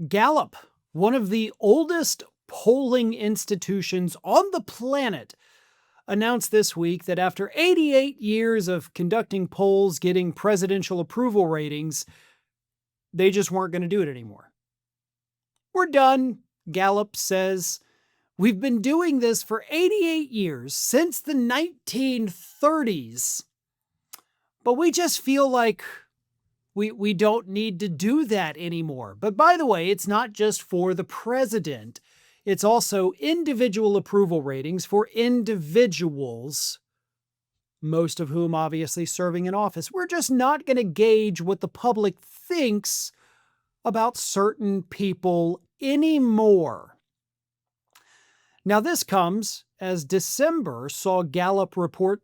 Gallup, one of the oldest polling institutions on the planet, announced this week that after 88 years of conducting polls getting presidential approval ratings, they just weren't going to do it anymore. We're done, Gallup says. We've been doing this for 88 years, since the 1930s. But we just feel like we don't need to do that anymore. But by the way, it's not just for the president. It's also individual approval ratings for individuals, most of whom obviously serving in office. We're just not going to gauge what the public thinks about certain people anymore. Now, this comes as December saw Gallup report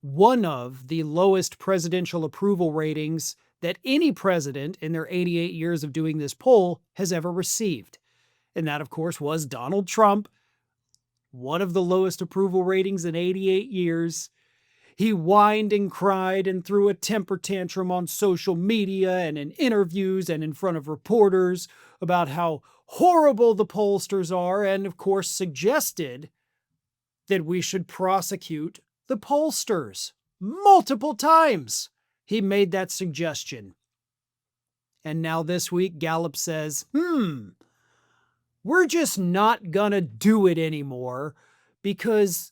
one of the lowest presidential approval ratings that any president in their 88 years of doing this poll has ever received. And that, of course, was Donald Trump, one of the lowest approval ratings in 88 years. He whined and cried and threw a temper tantrum on social media and in interviews and in front of reporters about how horrible the pollsters are, and of course suggested that we should prosecute the pollsters. Multiple times he made that suggestion. And now this week, Gallup says, we're just not gonna do it anymore because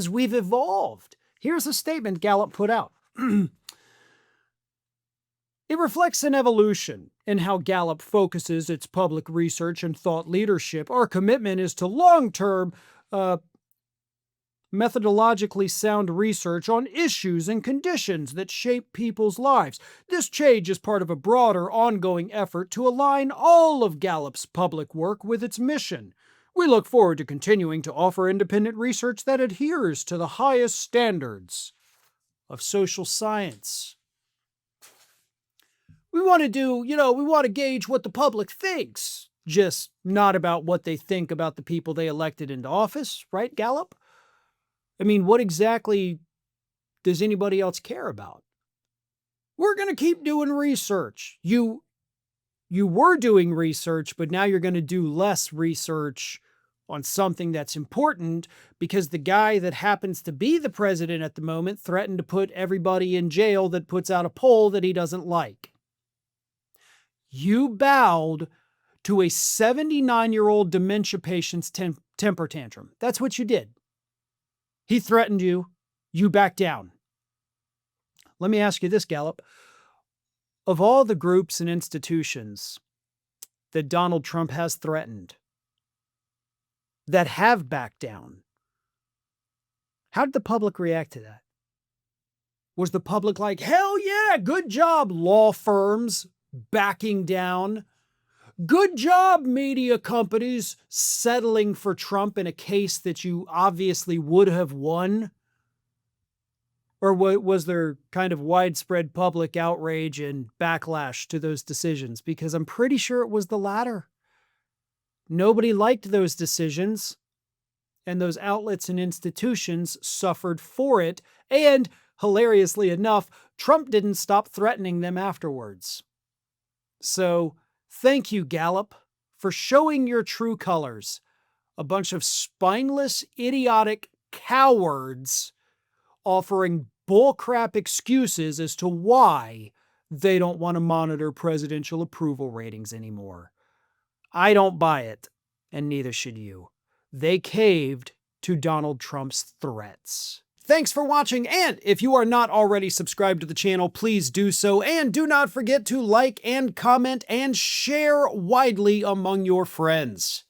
we've evolved. Here's a statement Gallup put out. It reflects an evolution in how Gallup focuses its public research and thought leadership. Our commitment is to long-term, methodologically sound research on issues and conditions that shape people's lives. This change is part of a broader, ongoing effort to align all of Gallup's public work with its mission. We look forward to continuing to offer independent research that adheres to the highest standards of social science. We want to gauge what the public thinks, just not about what they think about the people they elected into office, right, Gallup? I mean, what exactly does anybody else care about? We're going to keep doing research. You were doing research, but now you're going to do less research on something that's important because the guy that happens to be the president at the moment threatened to put everybody in jail that puts out a poll that he doesn't like. You bowed to a 79-year-old dementia patient's temper tantrum. That's what you did. He threatened you. You backed down. Let me ask you this, Gallup. Of all the groups and institutions that Donald Trump has threatened, that have backed down, how did the public react to that? Was the public like, hell yeah, good job, law firms backing down? Good job, media companies settling for Trump in a case that you obviously would have won? Or was there kind of widespread public outrage and backlash to those decisions? Because I'm pretty sure it was the latter. Nobody liked those decisions, and those outlets and institutions suffered for it, and hilariously enough, Trump didn't stop threatening them afterwards. So, thank you, Gallup, for showing your true colors. A bunch of spineless, idiotic cowards offering bullcrap excuses as to why they don't want to monitor presidential approval ratings anymore. I don't buy it, and neither should you. They caved to Donald Trump's threats. Thanks for watching, and if you are not already subscribed to the channel, please do so, and do not forget to like and comment and share widely among your friends.